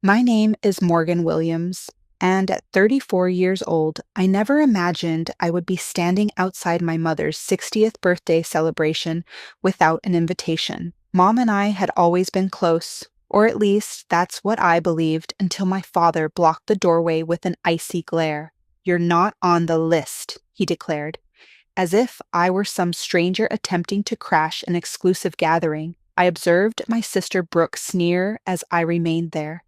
My name is Morgan Williams, and at 34 years old, I never imagined I would be standing outside my mother's 60th birthday celebration without an invitation. Mom and I had always been close, or at least that's what I believed until my father blocked the doorway with an icy glare. "You're not on the list," he declared, as if I were some stranger attempting to crash an exclusive gathering. I observed my sister Brooke sneer as I remained there,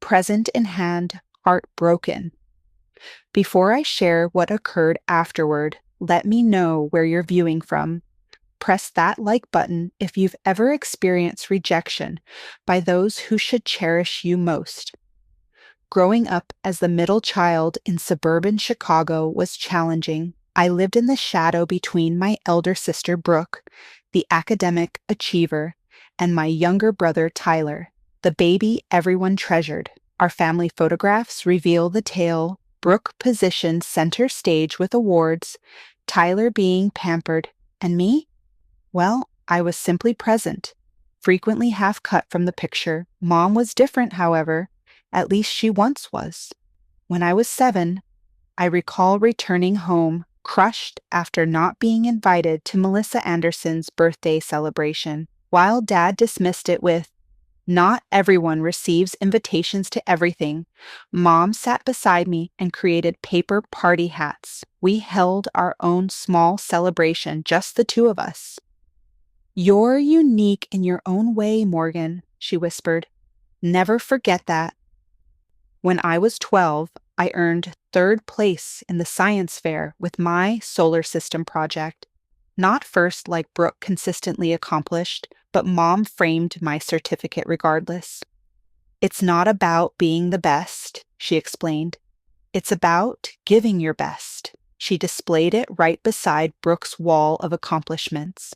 present in hand, heart broken. Before I share what occurred afterward, let me know where you're viewing from. Press that like button if you've ever experienced rejection by those who should cherish you most. Growing up as the middle child in suburban Chicago was challenging. I lived in the shadow between my elder sister Brooke, the academic achiever, and my younger brother Tyler, the baby everyone treasured. Our family photographs reveal the tale: Brooke positioned center stage with awards, Tyler being pampered, and me? Well, I was simply present, frequently half cut from the picture. Mom was different, however. At least she once was. When I was 7, I recall returning home, crushed after not being invited to Melissa Anderson's birthday celebration. While Dad dismissed it with, "Not everyone receives invitations to everything," Mom sat beside me and created paper party hats. We held our own small celebration, just the two of us. "You're unique in your own way, Morgan," she whispered. "Never forget that." When I was 12, I earned third place in the science fair with my solar system project. Not first like Brooke consistently accomplished, but Mom framed my certificate regardless. "It's not about being the best," she explained. "It's about giving your best." She displayed it right beside Brooke's wall of accomplishments.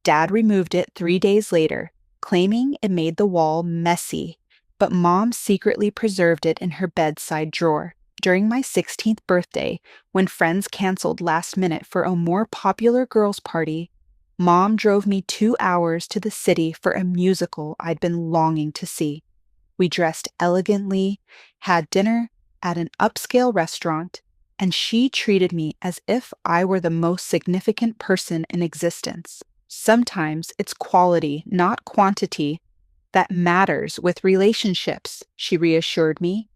Dad removed it 3 days later, claiming it made the wall messy, but Mom secretly preserved it in her bedside drawer. During my 16th birthday, when friends canceled last minute for a more popular girls' party, Mom drove me 2 hours to the city for a musical I'd been longing to see. We dressed elegantly, had dinner at an upscale restaurant, and she treated me as if I were the most significant person in existence. Sometimes it's quality, not quantity, that matters with relationships, she reassured me.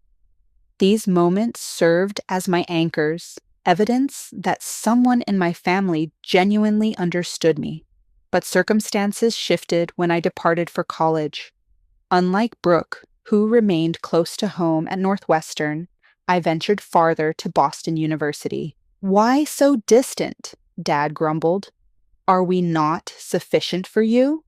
These moments served as my anchors, evidence that someone in my family genuinely understood me. But circumstances shifted when I departed for college. Unlike Brooke, who remained close to home at Northwestern, I ventured farther to Boston University. "Why so distant?" Dad grumbled. "Are we not sufficient for you?"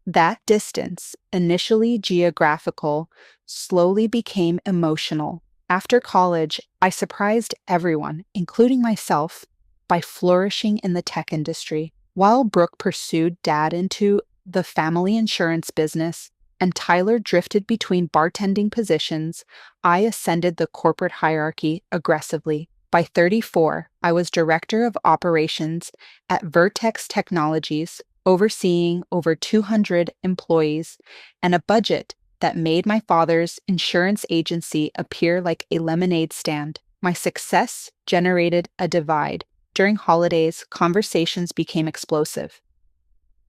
That distance, initially geographical, slowly became emotional. After college, I surprised everyone, including myself, by flourishing in the tech industry. While Brooke pursued Dad into the family insurance business and Tyler drifted between bartending positions, I ascended the corporate hierarchy aggressively. By 34, I was director of operations at Vertex Technologies, overseeing over 200 employees and a budget that made my father's insurance agency appear like a lemonade stand. My success generated a divide. During holidays, conversations became explosive.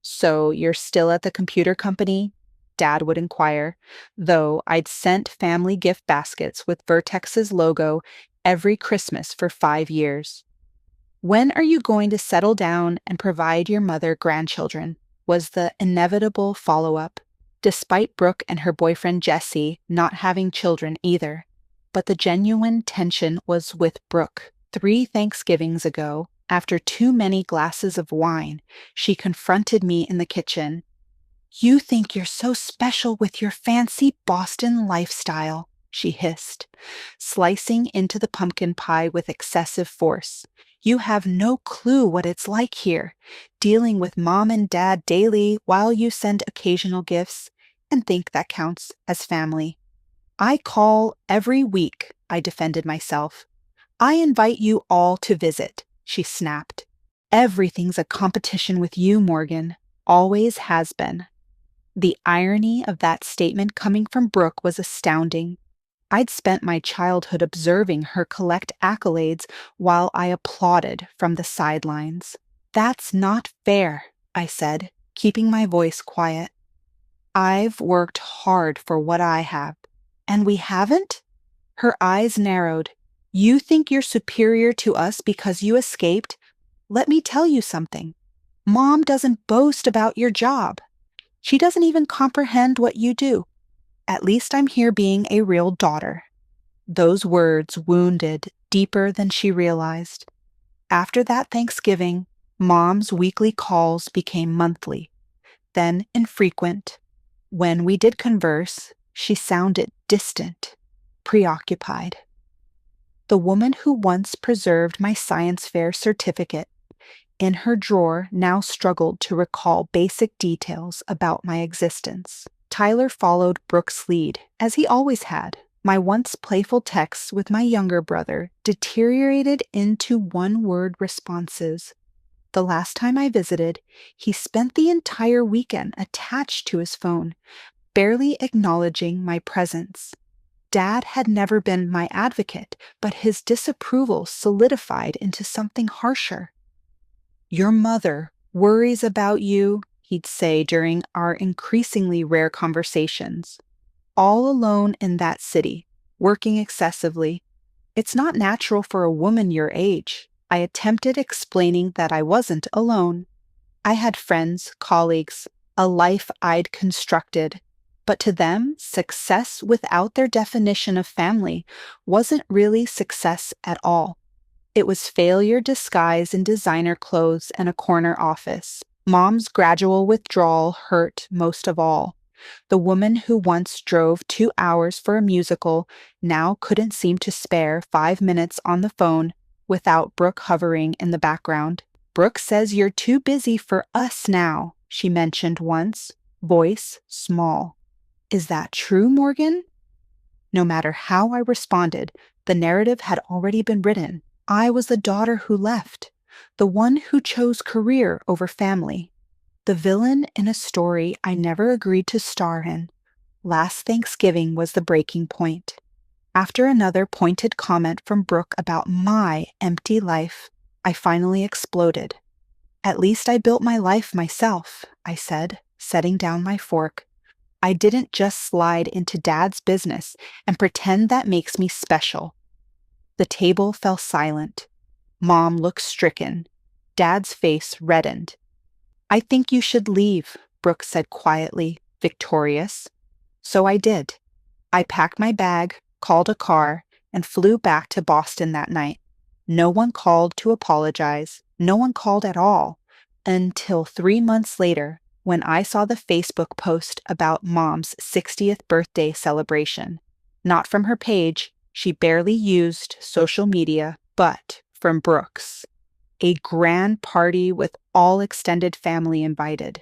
"So you're still at the computer company?" Dad would inquire, though I'd sent family gift baskets with Vertex's logo every Christmas for 5 years. "When are you going to settle down and provide your mother grandchildren?" was the inevitable follow-up, despite Brooke and her boyfriend Jesse not having children either. But the genuine tension was with Brooke. 3 Thanksgivings ago, after too many glasses of wine, she confronted me in the kitchen. "You think you're so special with your fancy Boston lifestyle," she hissed, slicing into the pumpkin pie with excessive force. "You have no clue what it's like here, dealing with Mom and Dad daily while you send occasional gifts and think that counts as family." "I call every week," I defended myself. "I invite you all to visit," she snapped. "Everything's a competition with you, Morgan. Always has been." The irony of that statement coming from Brooke was astounding. I'd spent my childhood observing her collect accolades while I applauded from the sidelines. That's not fair, I said, keeping my voice quiet. I've worked hard for what I have. And we haven't? Her eyes narrowed. You think you're superior to us because you escaped? Let me tell you something. Mom doesn't boast about your job. She doesn't even comprehend what you do. At least I'm here being a real daughter. Those words wounded deeper than she realized. After that Thanksgiving, Mom's weekly calls became monthly, then infrequent. When we did converse, she sounded distant, preoccupied. The woman who once preserved my science fair certificate in her drawer now struggled to recall basic details about my existence. Tyler followed Brooke's lead, as he always had. My once playful texts with my younger brother deteriorated into one-word responses. The last time I visited, he spent the entire weekend attached to his phone, barely acknowledging my presence. Dad had never been my advocate, but his disapproval solidified into something harsher. Your mother worries about you, he'd say during our increasingly rare conversations. All alone in that city, working excessively. It's not natural for a woman your age. I attempted explaining that I wasn't alone. I had friends, colleagues, a life I'd constructed. But to them, success without their definition of family wasn't really success at all. It was failure disguised in designer clothes and a corner office. Mom's gradual withdrawal hurt most of all. The woman who once drove 2 hours for a musical now couldn't seem to spare 5 minutes on the phone without Brooke hovering in the background. Brooke says you're too busy for us now, she mentioned once, voice small. Is that true, Morgan? No matter how I responded, the narrative had already been written. I was the daughter who left, the one who chose career over family, the villain in a story I never agreed to star in. Last Thanksgiving was the breaking point. After another pointed comment from Brooke about my empty life, I finally exploded. At least I built my life myself, I said, setting down my fork. I didn't just slide into Dad's business and pretend that makes me special. The table fell silent. Mom looked stricken. Dad's face reddened. I think you should leave, Brooke said quietly, victorious. So I did. I packed my bag, called a car, and flew back to Boston that night. No one called to apologize. No one called at all. Until 3 months later, when I saw the Facebook post about Mom's 60th birthday celebration. Not from her page, she barely used social media, but from Brooke's. A grand party with all extended family invited.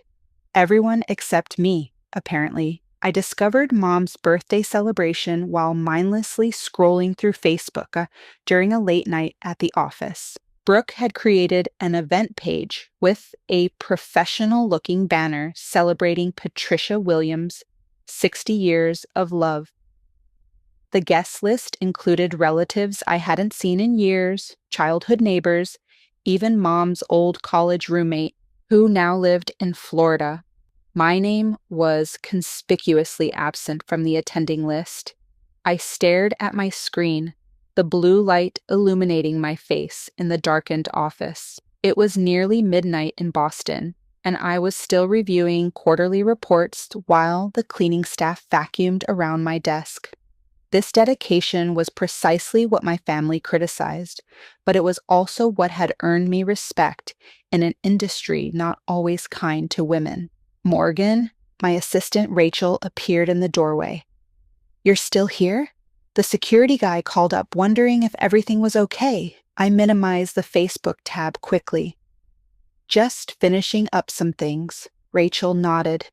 Everyone except me, apparently. I discovered Mom's birthday celebration while mindlessly scrolling through Facebook during a late night at the office. Brooke had created an event page with a professional-looking banner celebrating Patricia Williams' 60 years of love. The guest list included relatives I hadn't seen in years, childhood neighbors, even Mom's old college roommate, who now lived in Florida. My name was conspicuously absent from the attending list. I stared at my screen, the blue light illuminating my face in the darkened office. It was nearly midnight in Boston, and I was still reviewing quarterly reports while the cleaning staff vacuumed around my desk. This dedication was precisely what my family criticized, but it was also what had earned me respect in an industry not always kind to women. Morgan, my assistant Rachel, appeared in the doorway. You're still here? The security guy called up wondering if everything was okay. I minimized the Facebook tab quickly. Just finishing up some things, Rachel nodded,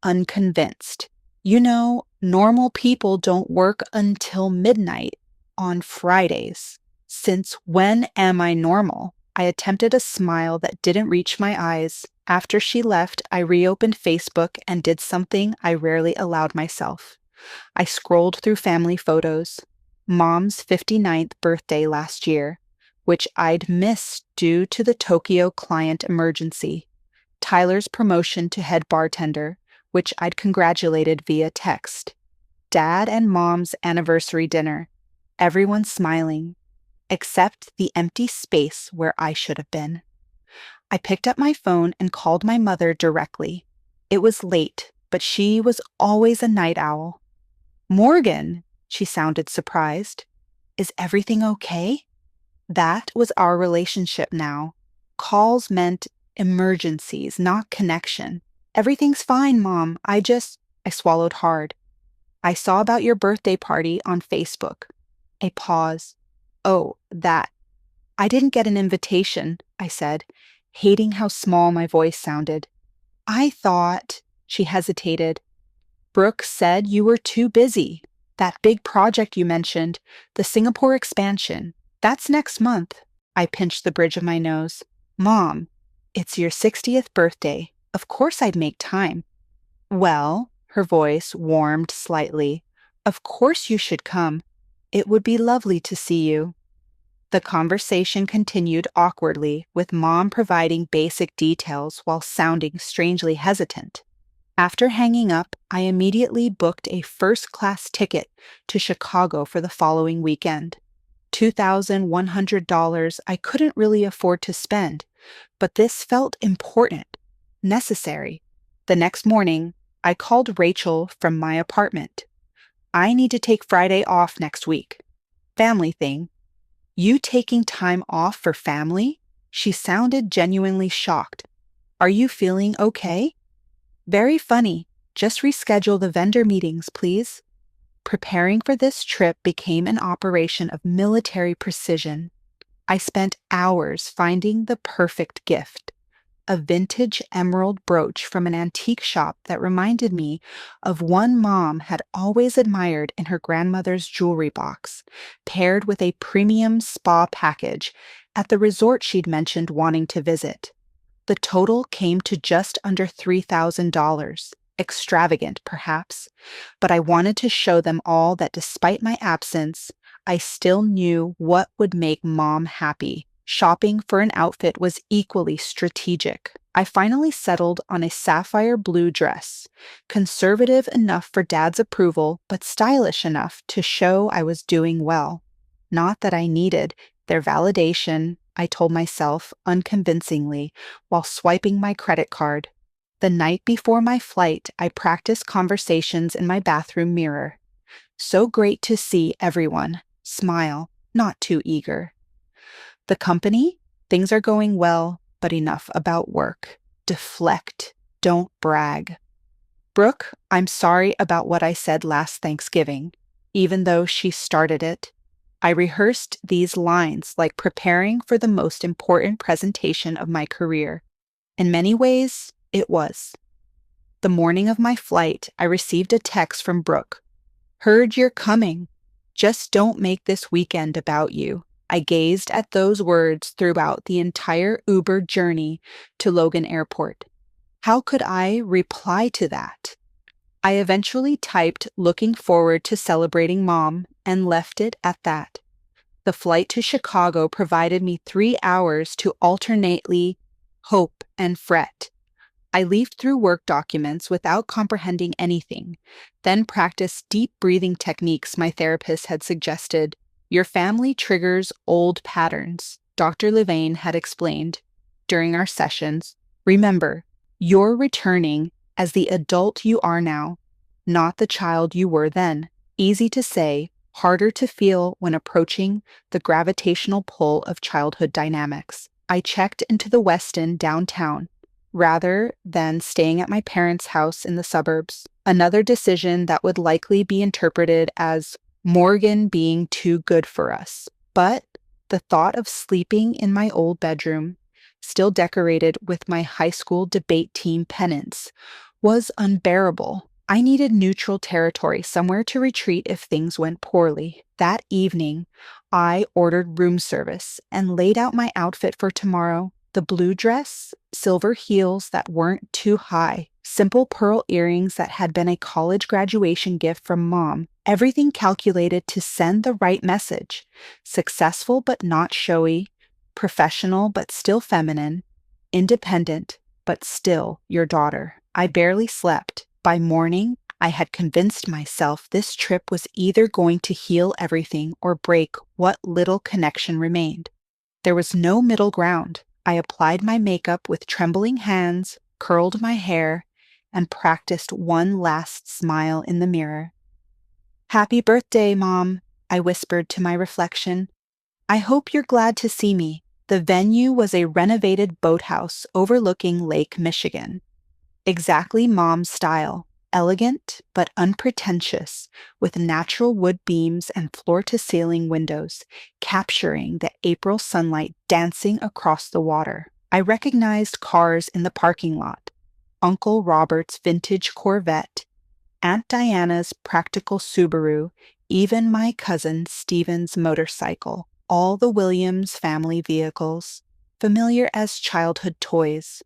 unconvinced. You know, normal people don't work until midnight on Fridays. Since when am I normal? I attempted a smile that didn't reach my eyes. After she left, I reopened Facebook and did something I rarely allowed myself. I scrolled through family photos. Mom's 59th birthday last year, which I'd missed due to the Tokyo client emergency. Tyler's promotion to head bartender, which I'd congratulated via text. Dad and Mom's anniversary dinner. Everyone smiling, except the empty space where I should have been. I picked up my phone and called my mother directly. It was late, but she was always a night owl. "Morgan," she sounded surprised. "Is everything okay?" That was our relationship now. Calls meant emergencies, not connection. "Everything's fine, Mom. I swallowed hard. "I saw about your birthday party on Facebook." A pause. "Oh, that. I didn't get an invitation," I said, hating how small my voice sounded. "I thought," she hesitated. "Brooke said you were too busy. That big project you mentioned, the Singapore expansion, that's next month." I pinched the bridge of my nose. "Mom, it's your 60th birthday. Of course I'd make time." "Well," her voice warmed slightly, "of course you should come. It would be lovely to see you." The conversation continued awkwardly, with Mom providing basic details while sounding strangely hesitant. After hanging up, I immediately booked a first-class ticket to Chicago for the following weekend. $2,100 I couldn't really afford to spend, but this felt important, necessary. The next morning, I called Rachel from my apartment. "I need to take Friday off next week. Family thing." "You taking time off for family?" She sounded genuinely shocked. "Are you feeling okay?" "Very funny. Just reschedule the vendor meetings, please." Preparing for this trip became an operation of military precision. I spent hours finding the perfect gift. A vintage emerald brooch from an antique shop that reminded me of one Mom had always admired in her grandmother's jewelry box, paired with a premium spa package at the resort she'd mentioned wanting to visit. The total came to just under $3,000. Extravagant, perhaps, but I wanted to show them all that despite my absence, I still knew what would make Mom happy. Shopping for an outfit was equally strategic. I finally settled on a sapphire blue dress, conservative enough for Dad's approval, but stylish enough to show I was doing well. Not that I needed their validation, I told myself unconvincingly while swiping my credit card. The night before my flight, I practiced conversations in my bathroom mirror. "So great to see everyone. Smile, not too eager." "The company? Things are going well, but enough about work. Deflect, don't brag." "Brooke, I'm sorry about what I said last Thanksgiving," even though she started it. I rehearsed these lines like preparing for the most important presentation of my career. In many ways, it was. The morning of my flight, I received a text from Brooke. "Heard you're coming. Just don't make this weekend about you." I gazed at those words throughout the entire Uber journey to Logan Airport. How could I reply to that? I eventually typed "looking forward to celebrating Mom" and left it at that. The flight to Chicago provided me 3 hours to alternately hope and fret. I leafed through work documents without comprehending anything, then practiced deep breathing techniques my therapist had suggested. "Your family triggers old patterns," Dr. Levine had explained during our sessions. "Remember, you're returning as the adult you are now, not the child you were then." Easy to say, harder to feel when approaching the gravitational pull of childhood dynamics. I checked into the Westin downtown, rather than staying at my parents' house in the suburbs. Another decision that would likely be interpreted as Morgan being too good for us. But the thought of sleeping in my old bedroom, still decorated with my high school debate team pennants, was unbearable. I needed neutral territory, somewhere to retreat if things went poorly. That evening, I ordered room service and laid out my outfit for tomorrow. The blue dress, silver heels that weren't too high, simple pearl earrings that had been a college graduation gift from Mom, everything calculated to send the right message. Successful but not showy, professional but still feminine, independent but still your daughter. I barely slept. By morning, I had convinced myself this trip was either going to heal everything or break what little connection remained. There was no middle ground. I applied my makeup with trembling hands, curled my hair, and practiced one last smile in the mirror. "Happy birthday, Mom," I whispered to my reflection. "I hope you're glad to see me." The venue was a renovated boathouse overlooking Lake Michigan. Exactly Mom's style, elegant but unpretentious, with natural wood beams and floor-to-ceiling windows, capturing the April sunlight dancing across the water. I recognized cars in the parking lot: Uncle Robert's vintage Corvette, Aunt Diana's practical Subaru, even my cousin Stephen's motorcycle, all the Williams family vehicles, familiar as childhood toys.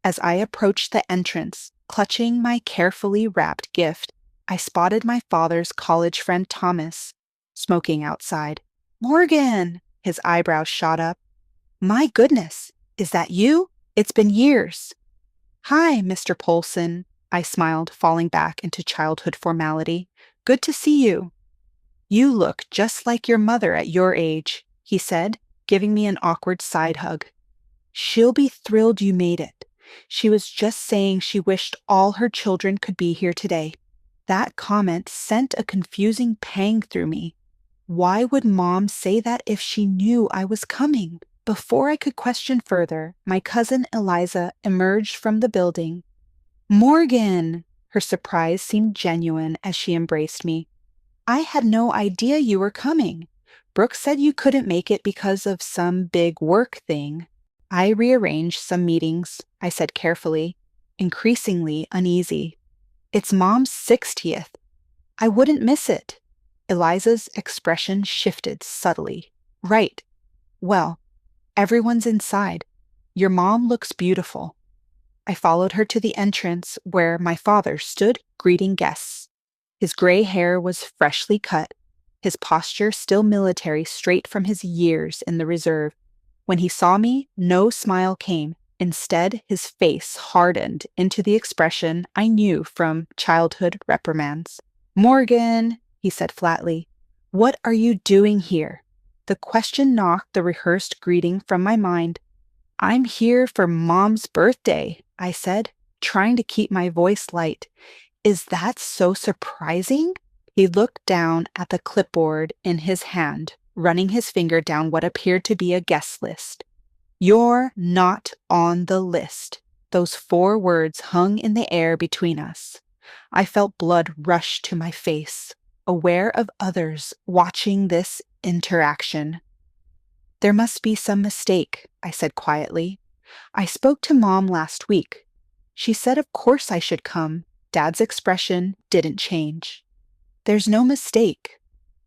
As I approached the entrance, clutching my carefully wrapped gift, I spotted my father's college friend Thomas, smoking outside. "Morgan!" His eyebrows shot up. "My goodness, is that you? It's been years." "Hi, Mr. Polson," I smiled, falling back into childhood formality. "Good to see you." "You look just like your mother at your age," he said, giving me an awkward side hug. "She'll be thrilled you made it. She was just saying she wished all her children could be here today." That comment sent a confusing pang through me. Why would Mom say that if she knew I was coming? Before I could question further, my cousin Eliza emerged from the building. "Morgan!" Her surprise seemed genuine as she embraced me. "I had no idea you were coming. Brooke said you couldn't make it because of some big work thing." "I rearranged some meetings," I said carefully, increasingly uneasy. "It's Mom's 60th. I wouldn't miss it." Eliza's expression shifted subtly. "Right. Well, everyone's inside. Your mom looks beautiful." I followed her to the entrance where my father stood greeting guests. His gray hair was freshly cut, his posture still military straight from his years in the reserve. When he saw me, no smile came. Instead, his face hardened into the expression I knew from childhood reprimands. "Morgan," he said flatly, "what are you doing here?" The question knocked the rehearsed greeting from my mind. "I'm here for Mom's birthday," I said, trying to keep my voice light. "Is that so surprising?" He looked down at the clipboard in his hand, running his finger down what appeared to be a guest list. "You're not on the list." Those 4 words hung in the air between us. I felt blood rush to my face, aware of others watching this interaction. "There must be some mistake," I said quietly. "I spoke to Mom last week. She said of course I should come." Dad's expression didn't change. "There's no mistake.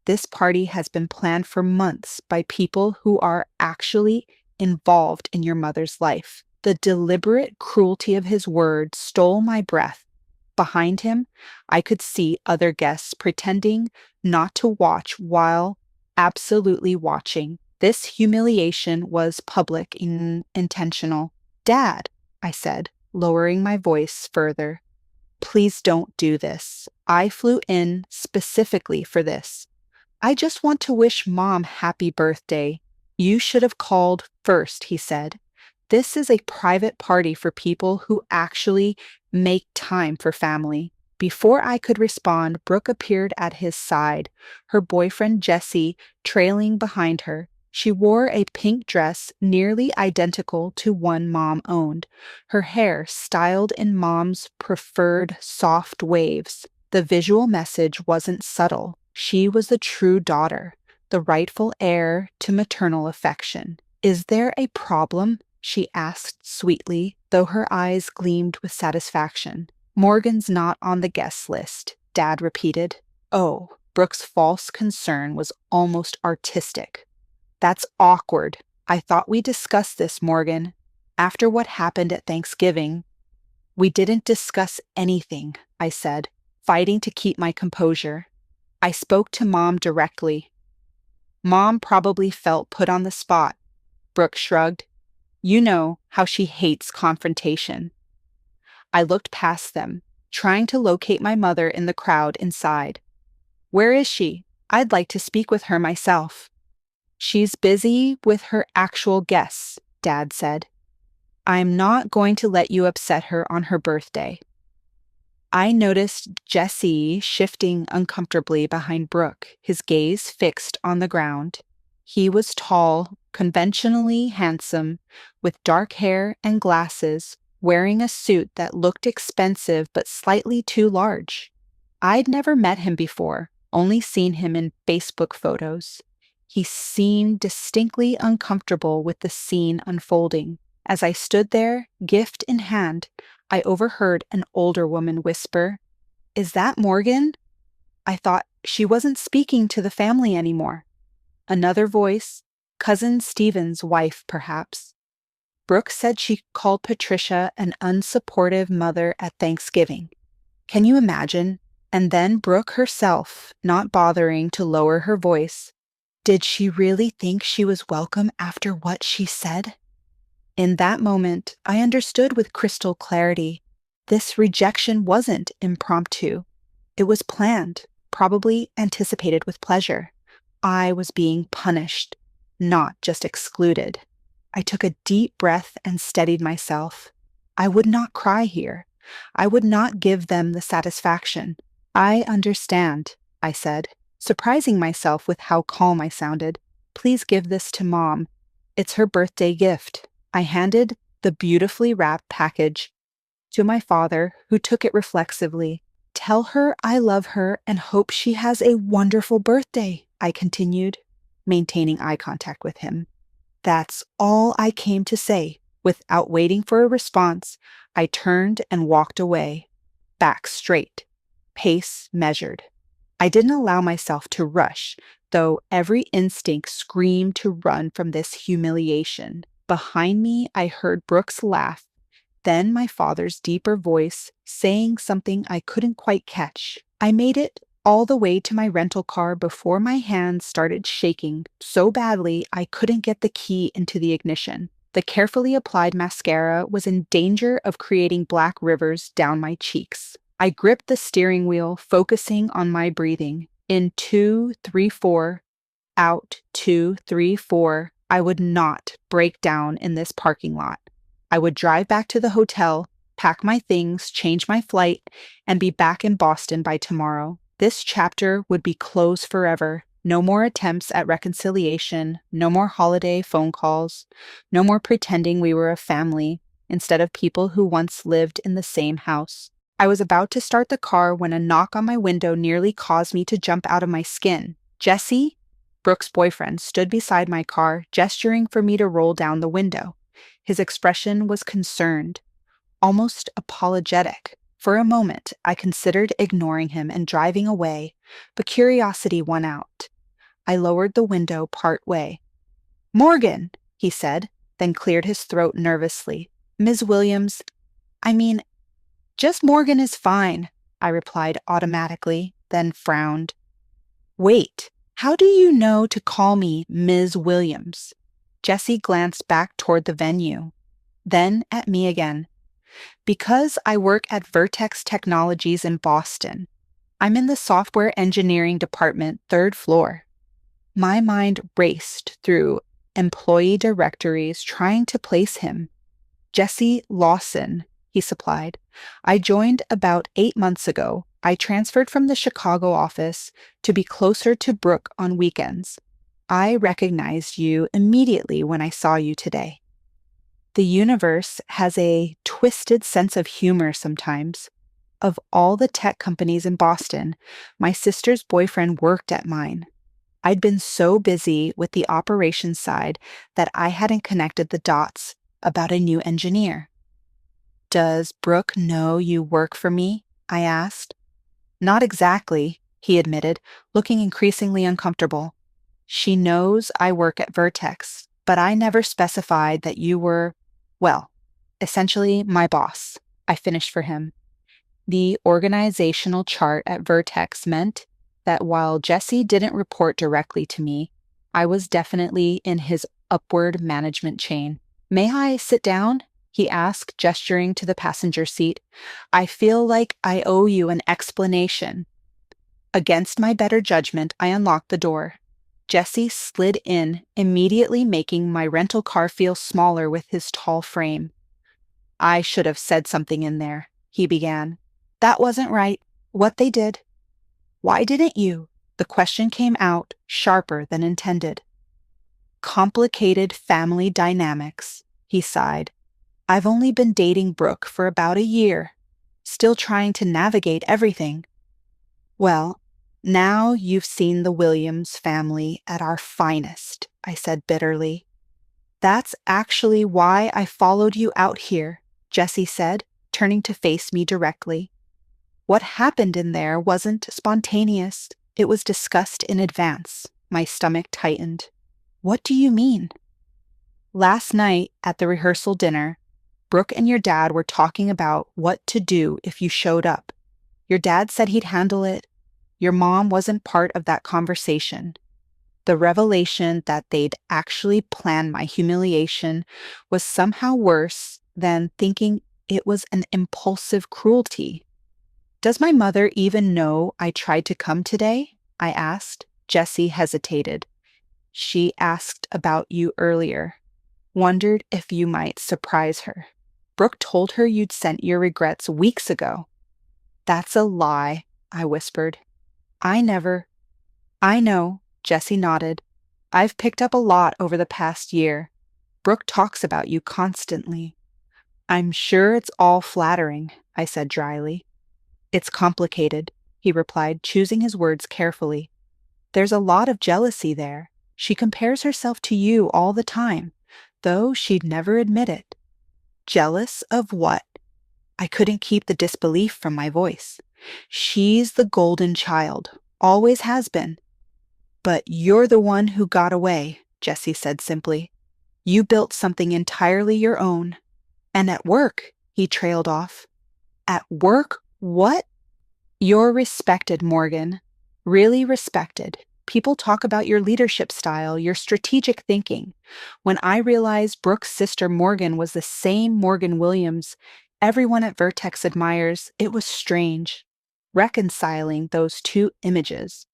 This party has been planned for months by people who are actually involved in your mother's life." The deliberate cruelty of his words stole my breath. Behind him, I could see other guests pretending not to watch while absolutely watching. This humiliation was public and intentional. "Dad," I said, lowering my voice further, "please don't do this. I flew in specifically for this. I just want to wish Mom happy birthday." "You should have called first," he said. "This is a private party for people who actually make time for family." Before I could respond, Brooke appeared at his side, her boyfriend Jesse trailing behind her. She wore a pink dress nearly identical to one Mom owned, her hair styled in Mom's preferred soft waves. The visual message wasn't subtle. She was the true daughter, the rightful heir to maternal affection. "Is there a problem?" she asked sweetly, though her eyes gleamed with satisfaction. "Morgan's not on the guest list," Dad repeated. Oh, Brooke's false concern was almost artistic. "That's awkward. I thought we discussed this, Morgan." After what happened at Thanksgiving, we didn't discuss anything, I said, fighting to keep my composure. I spoke to Mom directly. Mom probably felt put on the spot. Brooke shrugged. You know how she hates confrontation. I looked past them, trying to locate my mother in the crowd inside. Where is she? I'd like to speak with her myself. She's busy with her actual guests, Dad said. I'm not going to let you upset her on her birthday. I noticed Jesse shifting uncomfortably behind Brooke, his gaze fixed on the ground. He was tall, conventionally handsome, with dark hair and glasses, wearing a suit that looked expensive but slightly too large. I'd never met him before, only seen him in Facebook photos. He seemed distinctly uncomfortable with the scene unfolding. As I stood there, gift in hand, I overheard an older woman whisper, "Is that Morgan?" I thought she wasn't speaking to the family anymore. Another voice, Cousin Stephen's wife, perhaps. Brooke said she called Patricia an unsupportive mother at Thanksgiving. Can you imagine? And then Brooke herself, not bothering to lower her voice. Did she really think she was welcome after what she said? In that moment, I understood with crystal clarity. This rejection wasn't impromptu. It was planned, probably anticipated with pleasure. I was being punished, not just excluded. I took a deep breath and steadied myself. I would not cry here. I would not give them the satisfaction. I understand, I said, surprising myself with how calm I sounded. Please give this to Mom. It's her birthday gift. I handed the beautifully wrapped package to my father, who took it reflexively. Tell her I love her and hope she has a wonderful birthday, I continued, maintaining eye contact with him. That's all I came to say. Without waiting for a response, I turned and walked away, back straight, pace measured. I didn't allow myself to rush, though every instinct screamed to run from this humiliation. Behind me, I heard Brooke's laugh, then my father's deeper voice saying something I couldn't quite catch. I made it all the way to my rental car before my hands started shaking so badly I couldn't get the key into the ignition. The carefully applied mascara was in danger of creating black rivers down my cheeks. I gripped the steering wheel, focusing on my breathing. In 2, 3, 4, out 2, 3, 4. I would not break down in this parking lot. I would drive back to the hotel, pack my things, change my flight, and be back in Boston by tomorrow. This chapter would be closed forever. No more attempts at reconciliation, no more holiday phone calls, no more pretending we were a family instead of people who once lived in the same house. I was about to start the car when a knock on my window nearly caused me to jump out of my skin. Jesse, Brooke's boyfriend, stood beside my car, gesturing for me to roll down the window. His expression was concerned, almost apologetic. For a moment, I considered ignoring him and driving away, but curiosity won out. I lowered the window part way. "Morgan," he said, then cleared his throat nervously. "Ms. Williams, just Morgan is fine," I replied automatically, then frowned. "Wait, how do you know to call me Ms. Williams?" Jesse glanced back toward the venue, then at me again. "Because I work at Vertex Technologies in Boston. I'm in the software engineering department, 3rd floor." My mind raced through employee directories trying to place him. "Jesse Lawson," he supplied. "I joined about 8 months ago. I transferred from the Chicago office to be closer to Brooke on weekends. I recognized you immediately when I saw you today." The universe has a twisted sense of humor sometimes. Of all the tech companies in Boston, my sister's boyfriend worked at mine. I'd been so busy with the operations side that I hadn't connected the dots about a new engineer. "Does Brooke know you work for me?" I asked. "Not exactly," he admitted, looking increasingly uncomfortable. "She knows I work at Vertex, but I never specified that you were Well, essentially, my boss. I finished for him. The organizational chart at Vertex meant that while Jesse didn't report directly to me, I was definitely in his upward management chain. May I sit down? He asked, gesturing to the passenger seat. I feel like I owe you an explanation. Against my better judgment, I unlocked the door. Jesse slid in, immediately making my rental car feel smaller with his tall frame. I should have said something in there, he began. That wasn't right. What they did. Why didn't you? The question came out sharper than intended. Complicated family dynamics, he sighed. I've only been dating Brooke for about a year, still trying to navigate everything. Well, now you've seen the Williams family at our finest, I said bitterly. That's actually why I followed you out here, Jesse said, turning to face me directly. What happened in there wasn't spontaneous. It was discussed in advance. My stomach tightened. What do you mean? Last night at the rehearsal dinner, Brooke and your dad were talking about what to do if you showed up. Your dad said he'd handle it. Your mom wasn't part of that conversation. The revelation that they'd actually planned my humiliation was somehow worse than thinking it was an impulsive cruelty. Does my mother even know I tried to come today? I asked. Jesse hesitated. She asked about you earlier. Wondered if you might surprise her. Brooke told her you'd sent your regrets weeks ago. That's a lie, I whispered. I know, Jesse nodded. I've picked up a lot over the past year. Brooke talks about you constantly. I'm sure it's all flattering, I said dryly. It's complicated, he replied, choosing his words carefully. There's a lot of jealousy there. She compares herself to you all the time, though she'd never admit it. Jealous of what? I couldn't keep the disbelief from my voice. She's the golden child, always has been. But you're the one who got away, Jesse said simply. You built something entirely your own. And at work, he trailed off. At work? What? You're respected, Morgan. Really respected. People talk about your leadership style, your strategic thinking. When I realized Brooke's sister Morgan was the same Morgan Williams everyone at Vertex admires, it was strange. Reconciling those two images.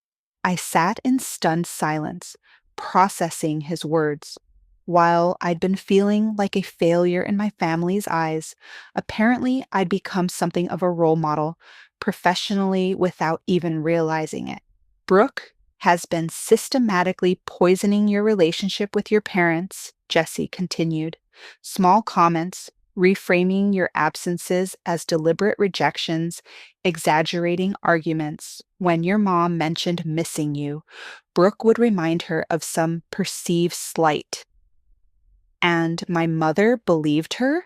I sat in stunned silence, processing his words. While I'd been feeling like a failure in my family's eyes, apparently I'd become something of a role model, professionally without even realizing it. Brooke has been systematically poisoning your relationship with your parents, Jesse continued. Small comments, reframing your absences as deliberate rejections, exaggerating arguments. When your mom mentioned missing you, Brooke would remind her of some perceived slight. And my mother believed her?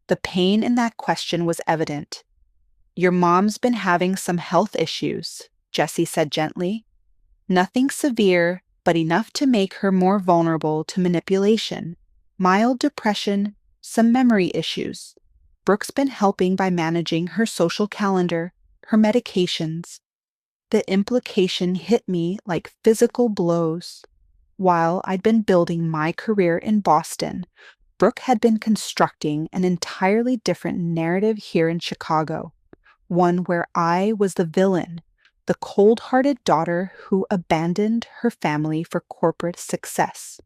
The pain in that question was evident. Your mom's been having some health issues, Jesse said gently. Nothing severe, but enough to make her more vulnerable to manipulation. Mild depression, some memory issues. Brooke's been helping by managing her social calendar, her medications. The implication hit me like physical blows. While I'd been building my career in Boston, Brooke had been constructing an entirely different narrative here in Chicago, one where I was the villain, the cold-hearted daughter who abandoned her family for corporate success.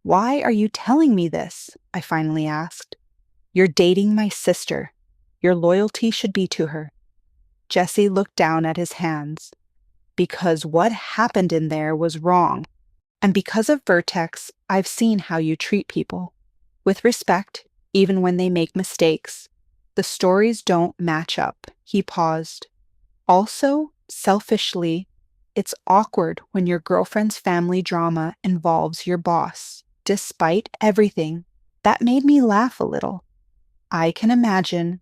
Why are you telling me this? I finally asked. You're dating my sister. Your loyalty should be to her. Jesse looked down at his hands. Because what happened in there was wrong. And because of Vertex, I've seen how you treat people. With respect, even when they make mistakes. The stories don't match up. He paused. Also, selfishly, it's awkward when your girlfriend's family drama involves your boss. Despite everything, that made me laugh a little. I can imagine.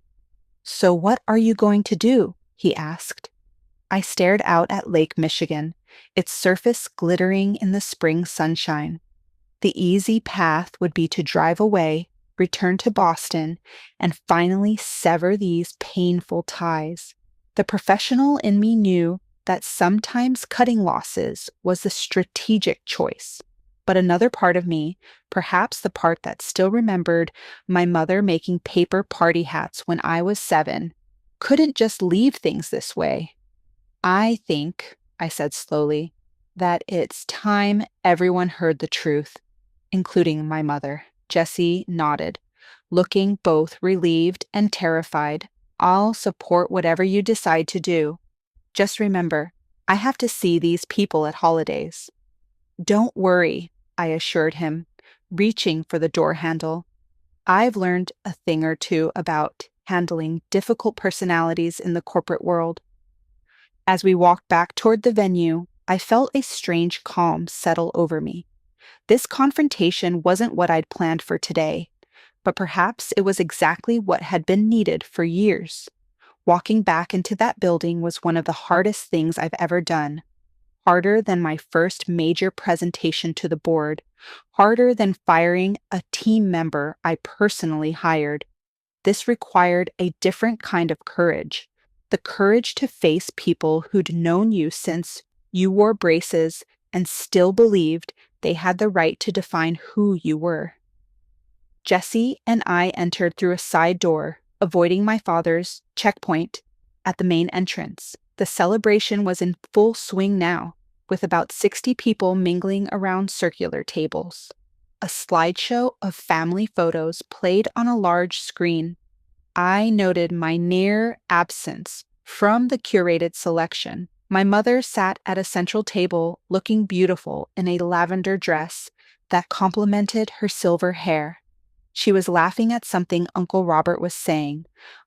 So what are you going to do? He asked. I stared out at Lake Michigan, its surface glittering in the spring sunshine. The easy path would be to drive away, return to Boston, and finally sever these painful ties. The professional in me knew that sometimes cutting losses was the strategic choice. But another part of me, perhaps the part that still remembered my mother making paper party hats when I was 7, couldn't just leave things this way. I think, I said slowly, that it's time everyone heard the truth, including my mother. Jessie nodded, looking both relieved and terrified. I'll support whatever you decide to do. Just remember, I have to see these people at holidays. Don't worry, I assured him, reaching for the door handle. I've learned a thing or two about handling difficult personalities in the corporate world. As we walked back toward the venue, I felt a strange calm settle over me. This confrontation wasn't what I'd planned for today, but perhaps it was exactly what had been needed for years. Walking back into that building was one of the hardest things I've ever done. Harder than my first major presentation to the board, harder than firing a team member I personally hired. This required a different kind of courage, the courage to face people who'd known you since you wore braces and still believed they had the right to define who you were. Jessie and I entered through a side door, avoiding my father's checkpoint at the main entrance. The celebration was in full swing now, with about 60 people mingling around circular tables. A slideshow of family photos played on a large screen. I noted my near absence from the curated selection. My mother sat at a central table looking beautiful in a lavender dress that complemented her silver hair. She was laughing at something Uncle Robert was saying,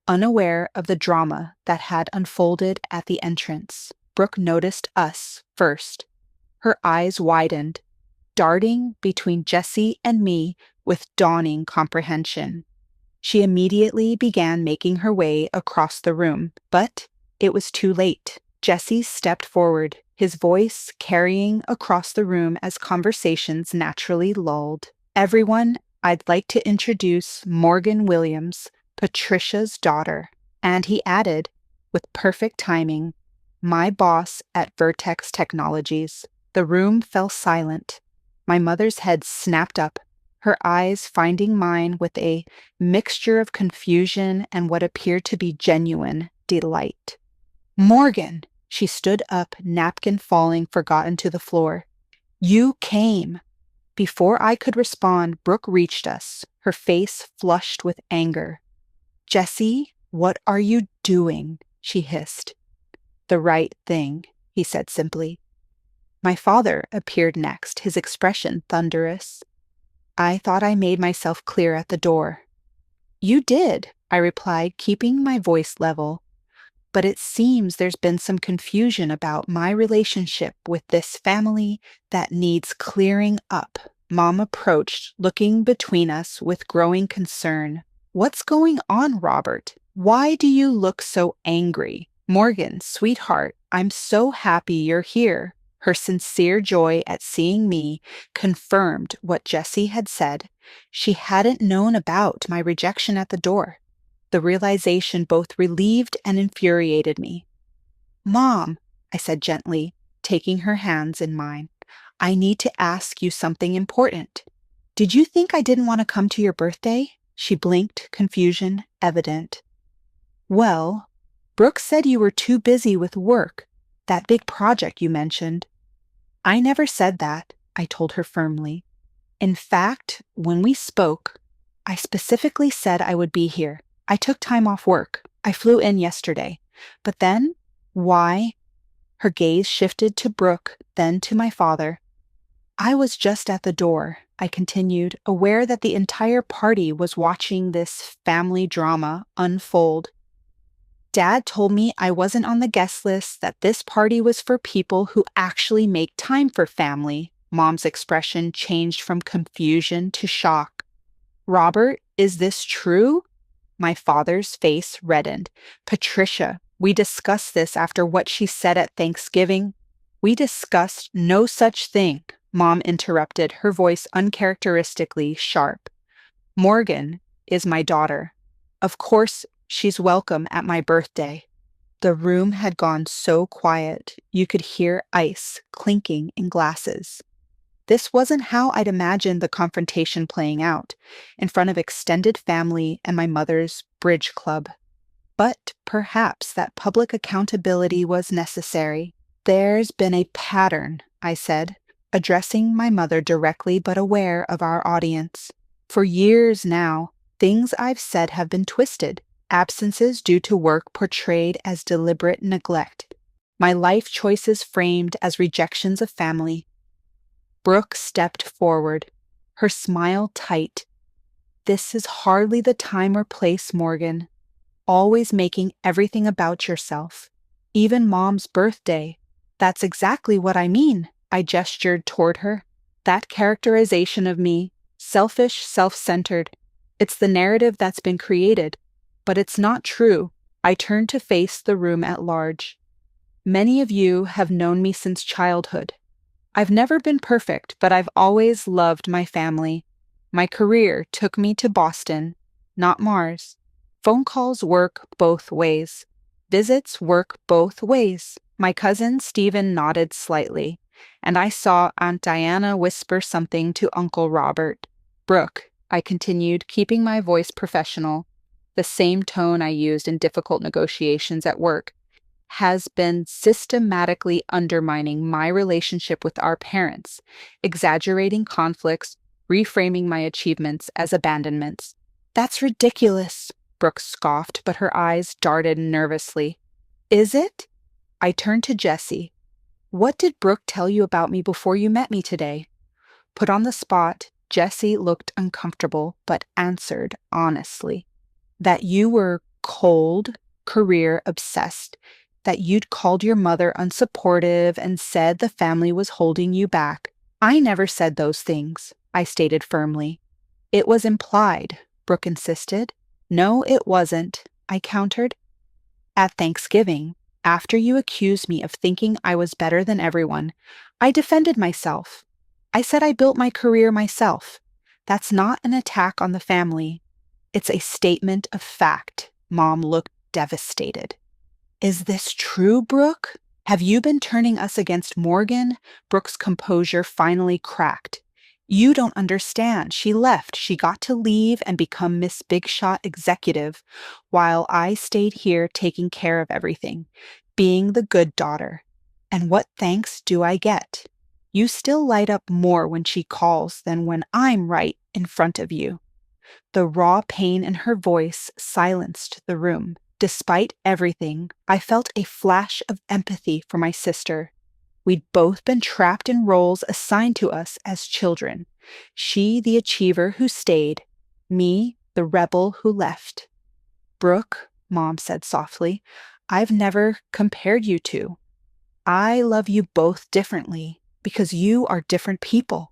unaware of the drama that had unfolded at the entrance. Brooke noticed us first. Her eyes widened, darting between Jessie and me with dawning comprehension. She immediately began making her way across the room, but it was too late. Jessie stepped forward, his voice carrying across the room as conversations naturally lulled. Everyone, I'd like to introduce Morgan Williams, Patricia's daughter. And he added, with perfect timing, my boss at Vertex Technologies. The room fell silent. My mother's head snapped up, her eyes finding mine with a mixture of confusion and what appeared to be genuine delight. Morgan! She stood up, napkin falling forgotten to the floor. You came! Before I could respond, Brooke reached us, her face flushed with anger. Jessie, what are you doing? She hissed. The right thing, he said simply. My father appeared next, his expression thunderous. I thought I made myself clear at the door. You did, I replied, keeping my voice level. But it seems there's been some confusion about my relationship with this family that needs clearing up. Mom approached, looking between us with growing concern. What's going on, Robert? Why do you look so angry? Morgan, sweetheart, I'm so happy you're here. Her sincere joy at seeing me confirmed what Jessie had said. She hadn't known about my rejection at the door. The realization both relieved and infuriated me. Mom, I said gently, taking her hands in mine, I need to ask you something important. Did you think I didn't want to come to your birthday? She blinked, confusion evident. Well, Brooke said you were too busy with work, that big project you mentioned. I never said that, I told her firmly. In fact, when we spoke, I specifically said I would be here. I took time off work. I flew in yesterday. But then, why? Her gaze shifted to Brooke, then to my father. I was just at the door, I continued, aware that the entire party was watching this family drama unfold. Dad told me I wasn't on the guest list, that this party was for people who actually make time for family. Mom's expression changed from confusion to shock. Robert, is this true? My father's face reddened. Patricia, we discussed this after what she said at Thanksgiving. We discussed no such thing, Mom interrupted, her voice uncharacteristically sharp. Morgan, is my daughter. Of course, she's welcome at my birthday." The room had gone so quiet you could hear ice clinking in glasses. This wasn't how I'd imagined the confrontation playing out, in front of extended family and my mother's bridge club. But perhaps that public accountability was necessary. "There's been a pattern," I said, addressing my mother directly but aware of our audience. "For years now, things I've said have been twisted, absences due to work portrayed as deliberate neglect, my life choices framed as rejections of family." Brooke stepped forward, her smile tight. "This is hardly the time or place, Morgan. Always making everything about yourself. Even Mom's birthday. That's exactly what I mean." I gestured toward her. "That characterization of me, selfish, self-centered. It's the narrative that's been created, but it's not true." I turned to face the room at large. "Many of you have known me since childhood. I've never been perfect, but I've always loved my family. My career took me to Boston, not Mars. Phone calls work both ways. Visits work both ways." My cousin Stephen nodded slightly, and I saw Aunt Diana whisper something to Uncle Robert. "Brooke," I continued, keeping my voice professional, the same tone I used in difficult negotiations at work, "has been systematically undermining my relationship with our parents, exaggerating conflicts, reframing my achievements as abandonments." "That's ridiculous," Brooke scoffed, but her eyes darted nervously. "Is it?" I turned to Jessie. "What did Brooke tell you about me before you met me today?" Put on the spot, Jessie looked uncomfortable, but answered honestly. "That you were cold, career-obsessed, that you'd called your mother unsupportive and said the family was holding you back." "I never said those things," I stated firmly. "It was implied," Brooke insisted. "No, it wasn't," I countered. "At Thanksgiving, after you accused me of thinking I was better than everyone, I defended myself. I said I built my career myself. That's not an attack on the family. It's a statement of fact." Mom looked devastated. "Is this true, Brooke? Have you been turning us against Morgan?" Brooke's composure finally cracked. "You don't understand. She left. She got to leave and become Miss Big Shot Executive, while I stayed here taking care of everything, being the good daughter. And what thanks do I get? You still light up more when she calls than when I'm right in front of you." The raw pain in her voice silenced the room. Despite everything, I felt a flash of empathy for my sister. We'd both been trapped in roles assigned to us as children. She, the achiever who stayed, me, the rebel who left. "Brooke," Mom said softly, "I've never compared you two. I love you both differently because you are different people."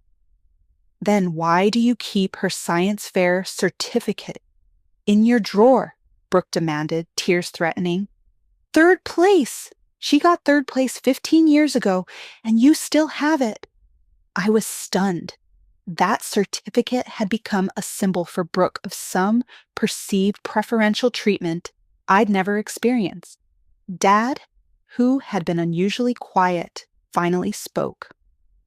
"Then why do you keep her science fair certificate in your drawer?" Brooke demanded, tears threatening. "Third place! She got third place 15 years ago, and you still have it." I was stunned. That certificate had become a symbol for Brooke of some perceived preferential treatment I'd never experienced. Dad, who had been unusually quiet, finally spoke.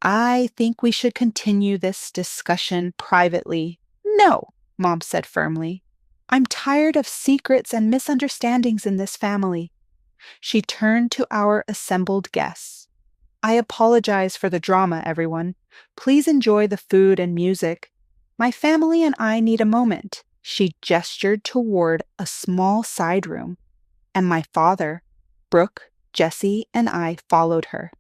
"I think we should continue this discussion privately." "No," Mom said firmly. "I'm tired of secrets and misunderstandings in this family." She turned to our assembled guests. "I apologize for the drama, everyone. Please enjoy the food and music. My family and I need a moment." She gestured toward a small side room, and my father, Brooke, Jessie, and I followed her.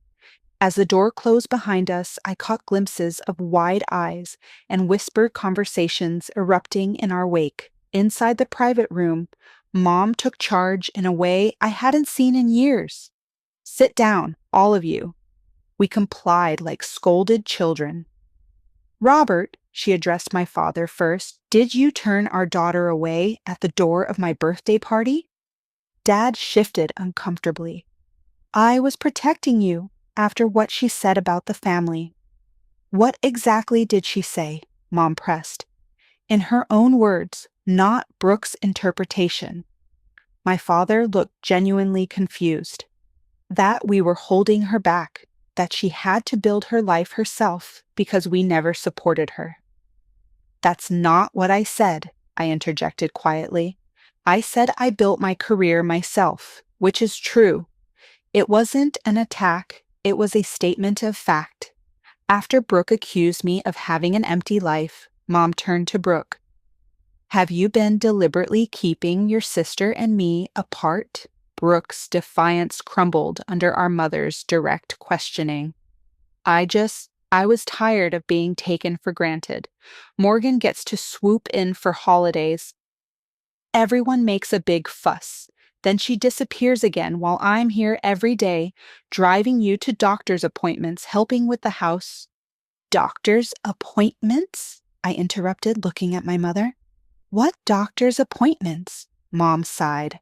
As the door closed behind us, I caught glimpses of wide eyes and whispered conversations erupting in our wake. Inside the private room, Mom took charge in a way I hadn't seen in years. "Sit down, all of you." We complied like scolded children. "Robert," she addressed my father first, "did you turn our daughter away at the door of my birthday party?" Dad shifted uncomfortably. "I was protecting you after what she said about the family." "What exactly did she say?" Mom pressed. "In her own words, not Brooke's interpretation. My father looked genuinely confused. That we were holding her back, that she had to build her life herself because we never supported her. That's not what I said, I interjected quietly. I said I built my career myself, which is true. It wasn't an attack, it was a statement of fact. After Brooke accused me of having an empty life, Mom turned to Brooke. Have you been deliberately keeping your sister and me apart? Brooke's defiance crumbled under our mother's direct questioning. I was tired of being taken for granted. Morgan gets to swoop in for holidays. Everyone makes a big fuss. Then she disappears again while I'm here every day, driving you to doctor's appointments, helping with the house. Doctor's appointments? I interrupted, looking at my mother. What doctor's appointments? Mom sighed.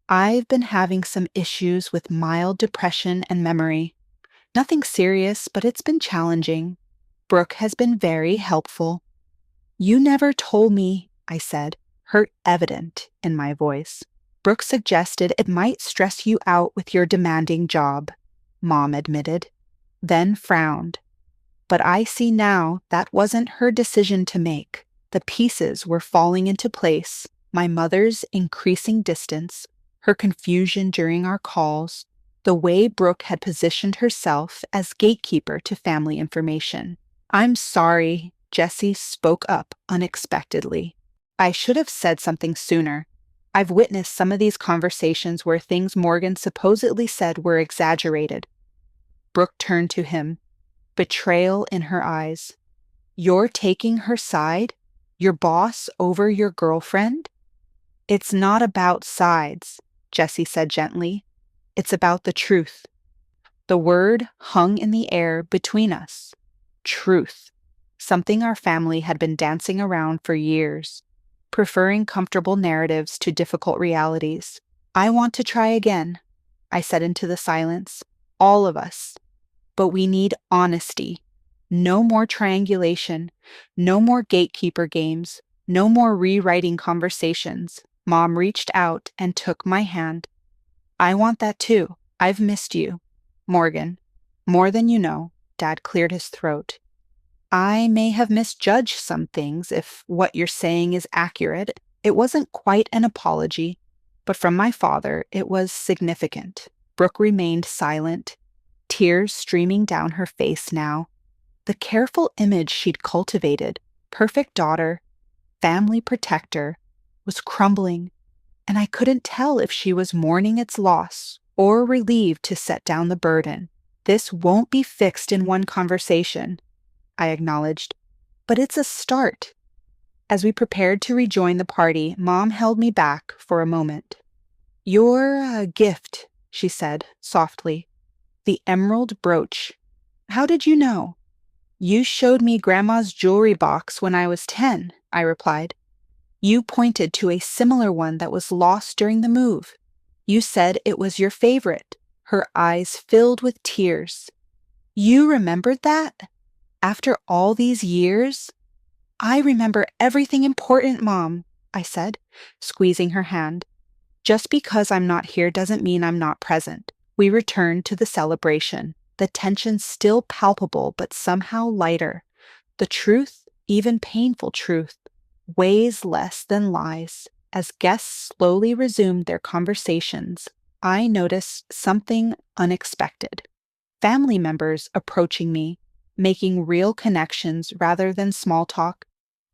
I've been having some issues with mild depression and memory. Nothing serious, but it's been challenging. Brooke has been very helpful. You never told me, I said, hurt evident in my voice. Brooke suggested it might stress you out with your demanding job, Mom admitted, then frowned. But I see now that wasn't her decision to make. The pieces were falling into place, my mother's increasing distance, her confusion during our calls, the way Brooke had positioned herself as gatekeeper to family information. I'm sorry, Jessie spoke up unexpectedly. I should have said something sooner. I've witnessed some of these conversations where things Morgan supposedly said were exaggerated. Brooke turned to him, betrayal in her eyes. You're taking her side? Your boss over your girlfriend? It's not about sides, Jessie said gently. It's about the truth. The word hung in the air between us. Truth. Something our family had been dancing around for years, preferring comfortable narratives to difficult realities. I want to try again, I said into the silence. All of us. But we need honesty. No more triangulation. No more gatekeeper games. No more rewriting conversations. Mom reached out and took my hand. I want that too. I've missed you. Morgan. More than you know. Dad cleared his throat. I may have misjudged some things if what you're saying is accurate. It wasn't quite an apology, but from my father, it was significant. Brooke remained silent, tears streaming down her face now. The careful image she'd cultivated, perfect daughter, family protector, was crumbling, and I couldn't tell if she was mourning its loss or relieved to set down the burden. This won't be fixed in one conversation, I acknowledged, but it's a start. As we prepared to rejoin the party, Mom held me back for a moment. You're a gift, she said softly. The emerald brooch. How did you know? You showed me Grandma's jewelry box when I was 10, I replied. You pointed to a similar one that was lost during the move. You said it was your favorite. Her eyes filled with tears. You remembered that? After all these years? I remember everything important, Mom, I said, squeezing her hand. Just because I'm not here doesn't mean I'm not present. We returned to the celebration, the tension still palpable but somehow lighter. The truth, even painful truth, weighs less than lies. As guests slowly resumed their conversations, I noticed something unexpected. Family members approaching me, making real connections rather than small talk.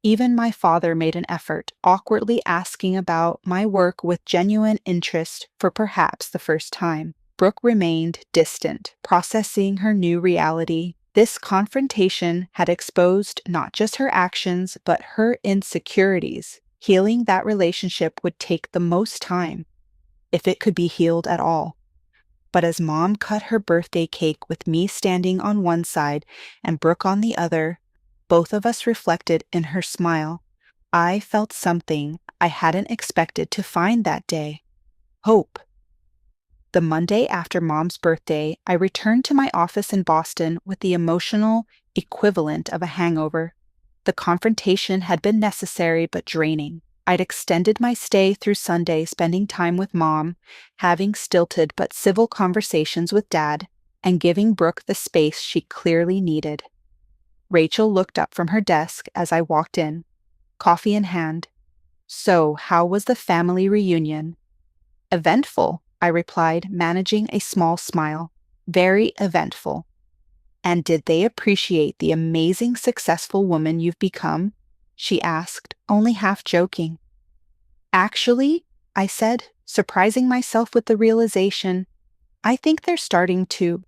Even my father made an effort, awkwardly asking about my work with genuine interest for perhaps the first time. Brooke remained distant, processing her new reality. This confrontation had exposed not just her actions, but her insecurities. Healing that relationship would take the most time, if it could be healed at all. But as Mom cut her birthday cake with me standing on one side and Brooke on the other, both of us reflected in her smile. I felt something I hadn't expected to find that day. Hope. The Monday after Mom's birthday, I returned to my office in Boston with the emotional equivalent of a hangover. The confrontation had been necessary but draining. I'd extended my stay through Sunday, spending time with Mom, having stilted but civil conversations with Dad, and giving Brooke the space she clearly needed. Rachel looked up from her desk as I walked in, coffee in hand. "So, how was the family reunion?" "Eventful," I replied, managing a small smile. "Very eventful." "And did they appreciate the amazing, successful woman you've become?" she asked, only half joking. "Actually," I said, surprising myself with the realization, "I think they're starting to."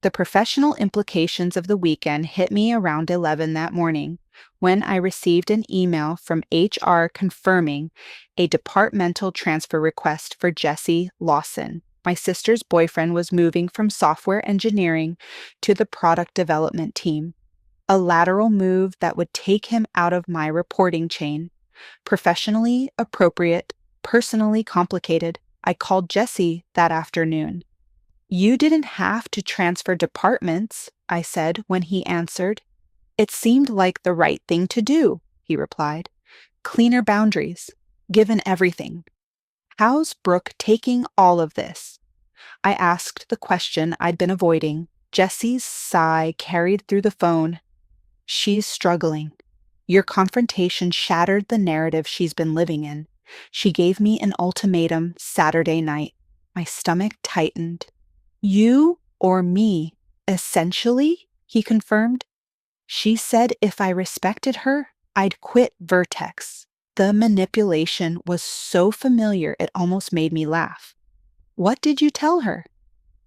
The professional implications of the weekend hit me around 11 that morning when I received an email from HR confirming a departmental transfer request for Jesse Lawson. My sister's boyfriend was moving from software engineering to the product development team, a lateral move that would take him out of my reporting chain. Professionally appropriate, personally complicated, I called Jesse that afternoon. "You didn't have to transfer departments," I said when he answered. "It seemed like the right thing to do," he replied. "Cleaner boundaries, given everything." "How's Brooke taking all of this?" I asked the question I'd been avoiding. Jesse's sigh carried through the phone. "She's struggling. Your confrontation shattered the narrative she's been living in. She gave me an ultimatum Saturday night." My stomach tightened. "You or me, essentially," he confirmed. "She said if I respected her, I'd quit Vertex." The manipulation was so familiar it almost made me laugh. "What did you tell her?"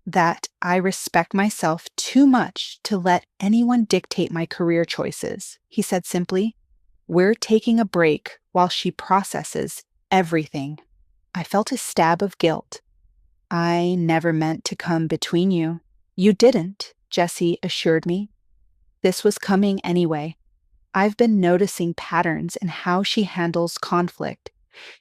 "That I respect myself too much to let anyone dictate my career choices," he said simply. "We're taking a break while she processes everything." I felt a stab of guilt. "I never meant to come between you." "You didn't," Jesse assured me. "This was coming anyway. I've been noticing patterns in how she handles conflict.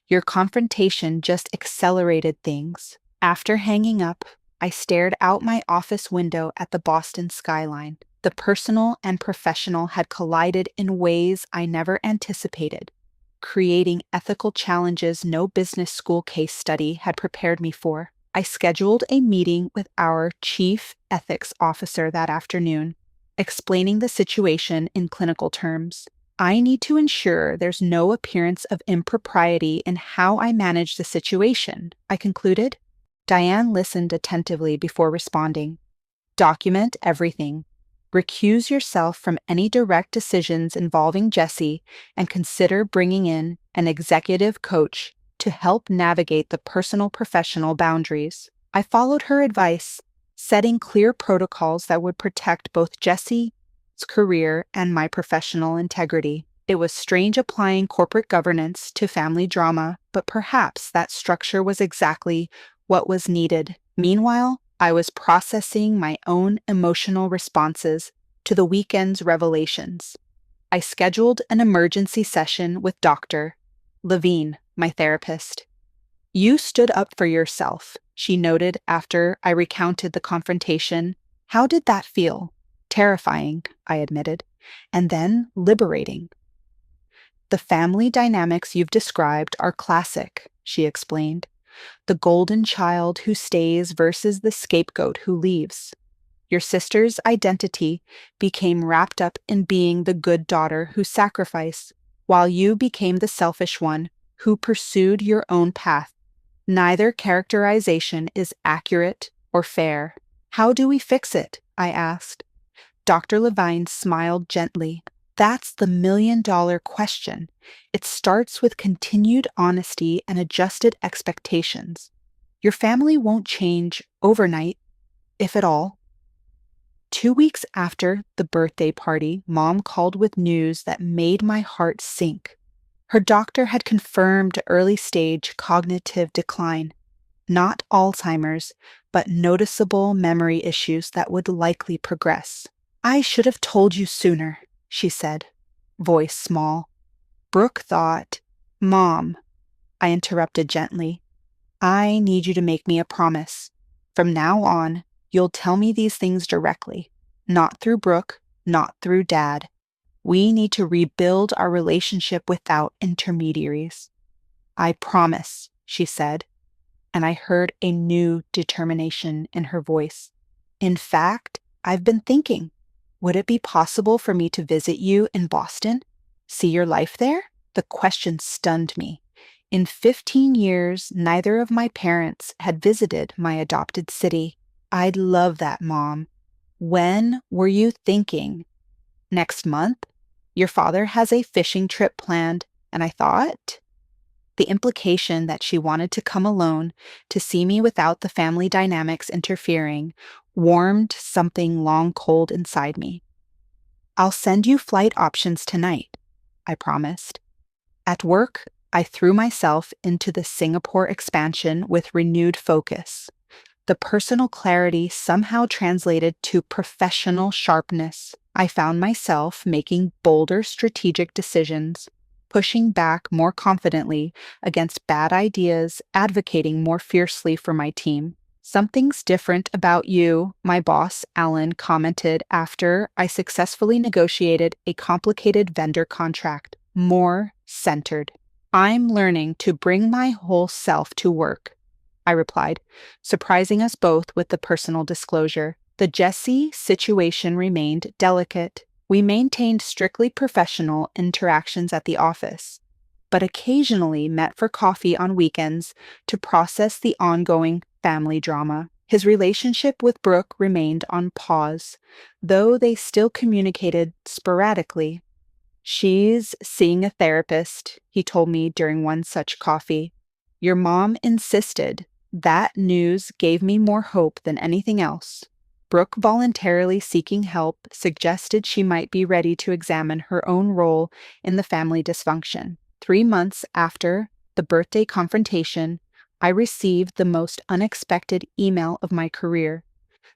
Your confrontation just accelerated things." After hanging up, I stared out my office window at the Boston skyline. The personal and professional had collided in ways I never anticipated, creating ethical challenges no business school case study had prepared me for. I scheduled a meeting with our chief ethics officer that afternoon, explaining the situation in clinical terms. "I need to ensure there's no appearance of impropriety in how I manage the situation," I concluded. Diane listened attentively before responding. "Document everything. Recuse yourself from any direct decisions involving Jesse and consider bringing in an executive coach to help navigate the personal-professional boundaries." I followed her advice, setting clear protocols that would protect both Jesse's career and my professional integrity. It was strange applying corporate governance to family drama, but perhaps that structure was exactly what was needed. Meanwhile, I was processing my own emotional responses to the weekend's revelations. I scheduled an emergency session with Dr. Levine, my therapist. "You stood up for yourself," she noted after I recounted the confrontation. "How did that feel?" "Terrifying," I admitted, "and then liberating." "The family dynamics you've described are classic," she explained. "The golden child who stays versus the scapegoat who leaves. Your sister's identity became wrapped up in being the good daughter who sacrificed, while you became the selfish one who pursued your own path. Neither characterization is accurate or fair." "How do we fix it?" I asked. Dr. Levine smiled gently. "That's the million-dollar question. It starts with continued honesty and adjusted expectations. Your family won't change overnight, if at all." 2 weeks after the birthday party, Mom called with news that made my heart sink. Her doctor had confirmed early-stage cognitive decline. Not Alzheimer's, but noticeable memory issues that would likely progress. "I should have told you sooner," she said, voice small. Brooke thought. "Mom," I interrupted gently, "I need you to make me a promise. From now on, you'll tell me these things directly, not through Brooke, not through Dad. We need to rebuild our relationship without intermediaries." I promise, she said, and I heard a new determination in her voice. In fact, I've been thinking, would it be possible for me to visit you in Boston? See your life there? The question stunned me. In 15 years, neither of my parents had visited my adopted city. I'd love that, Mom. When were you thinking? Next month? Your father has a fishing trip planned, and I thought the implication that she wanted to come alone to see me without the family dynamics interfering warmed something long cold inside me. I'll send you flight options tonight, I promised. At work, I threw myself into the Singapore expansion with renewed focus. The personal clarity somehow translated to professional sharpness. I found myself making bolder strategic decisions, pushing back more confidently against bad ideas, advocating more fiercely for my team. Something's different about you, my boss, Alan, commented after I successfully negotiated a complicated vendor contract. More centered. I'm learning to bring my whole self to work, I replied, surprising us both with the personal disclosure. The Jessie situation remained delicate. We maintained strictly professional interactions at the office, but occasionally met for coffee on weekends to process the ongoing family drama. His relationship with Brooke remained on pause, though they still communicated sporadically. She's seeing a therapist, he told me during one such coffee. Your mom insisted. That news gave me more hope than anything else. Brooke, voluntarily seeking help, suggested she might be ready to examine her own role in the family dysfunction. 3 months after the birthday confrontation, I received the most unexpected email of my career.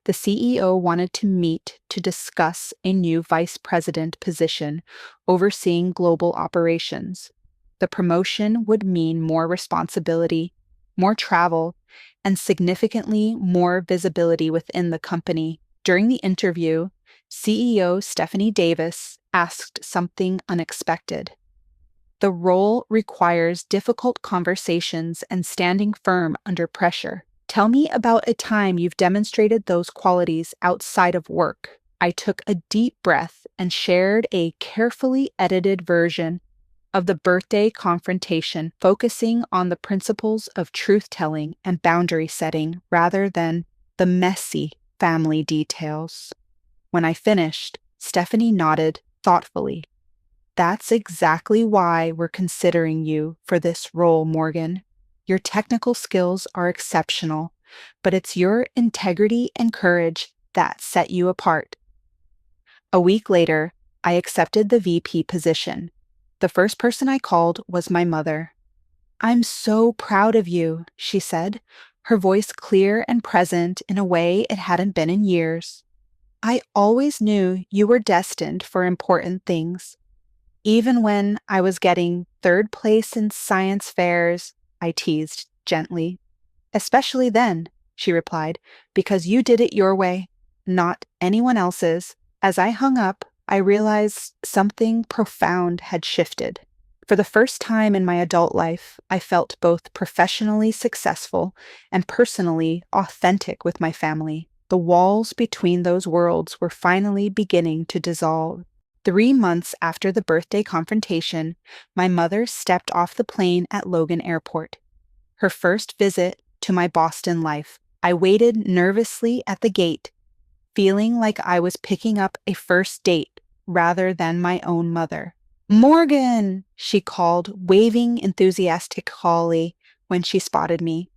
The CEO wanted to meet to discuss a new vice president position overseeing global operations. The promotion would mean more responsibility, more travel, and significantly more visibility within the company. During the interview, CEO Stephanie Davis asked something unexpected. The role requires difficult conversations and standing firm under pressure. Tell me about a time you've demonstrated those qualities outside of work. I took a deep breath and shared a carefully edited version of the birthday confrontation, focusing on the principles of truth-telling and boundary setting rather than the messy family details. When I finished, Stephanie nodded thoughtfully. That's exactly why we're considering you for this role, Morgan. Your technical skills are exceptional, but it's your integrity and courage that set you apart. A week later, I accepted the VP position. The first person I called was my mother. I'm so proud of you, she said, her voice clear and present in a way it hadn't been in years. I always knew you were destined for important things. Even when I was getting third place in science fairs, I teased gently. Especially then, she replied, because you did it your way, not anyone else's. As I hung up, I realized something profound had shifted. For the first time in my adult life, I felt both professionally successful and personally authentic with my family. The walls between those worlds were finally beginning to dissolve. 3 months after the birthday confrontation, my mother stepped off the plane at Logan Airport. Her first visit to my Boston life. I waited nervously at the gate, feeling like I was picking up a first date rather than my own mother. Morgan, she called, waving enthusiastically when she spotted me.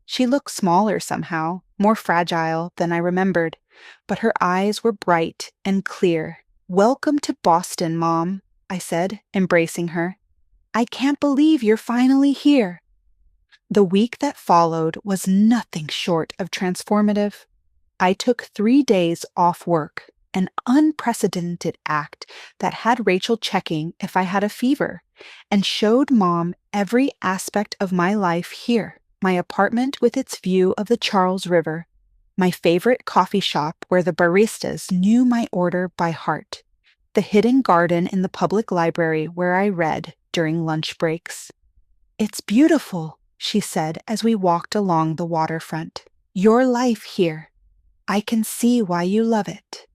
She looked smaller somehow, more fragile than I remembered, but her eyes were bright and clear. Welcome to Boston, Mom, I said, embracing her. I can't believe you're finally here. The week that followed was nothing short of transformative. I took 3 days off work, an unprecedented act that had Rachel checking if I had a fever, and showed Mom every aspect of my life here. My apartment with its view of the Charles River, my favorite coffee shop where the baristas knew my order by heart, the hidden garden in the public library where I read during lunch breaks. It's beautiful, she said as we walked along the waterfront. Your life here. I can see why you love it.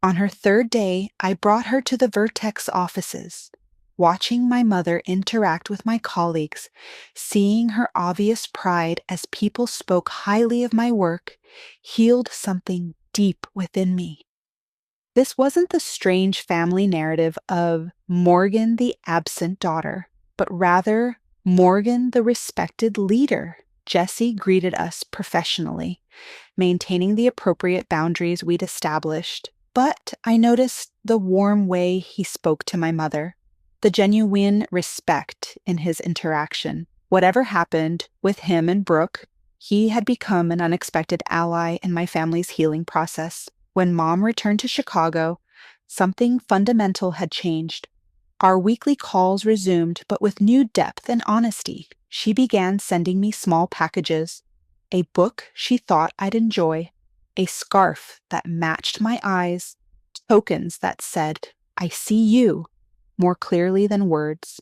On her third day, I brought her to the Vertex offices. Watching my mother interact with my colleagues, seeing her obvious pride as people spoke highly of my work, healed something deep within me. This wasn't the strange family narrative of Morgan the absent daughter, but rather Morgan the respected leader. Jesse greeted us professionally, maintaining the appropriate boundaries we'd established. But I noticed the warm way he spoke to my mother, the genuine respect in his interaction. Whatever happened with him and Brooke, he had become an unexpected ally in my family's healing process. When Mom returned to Chicago, something fundamental had changed. Our weekly calls resumed, but with new depth and honesty. She began sending me small packages, a book she thought I'd enjoy, a scarf that matched my eyes, tokens that said, I see you, more clearly than words.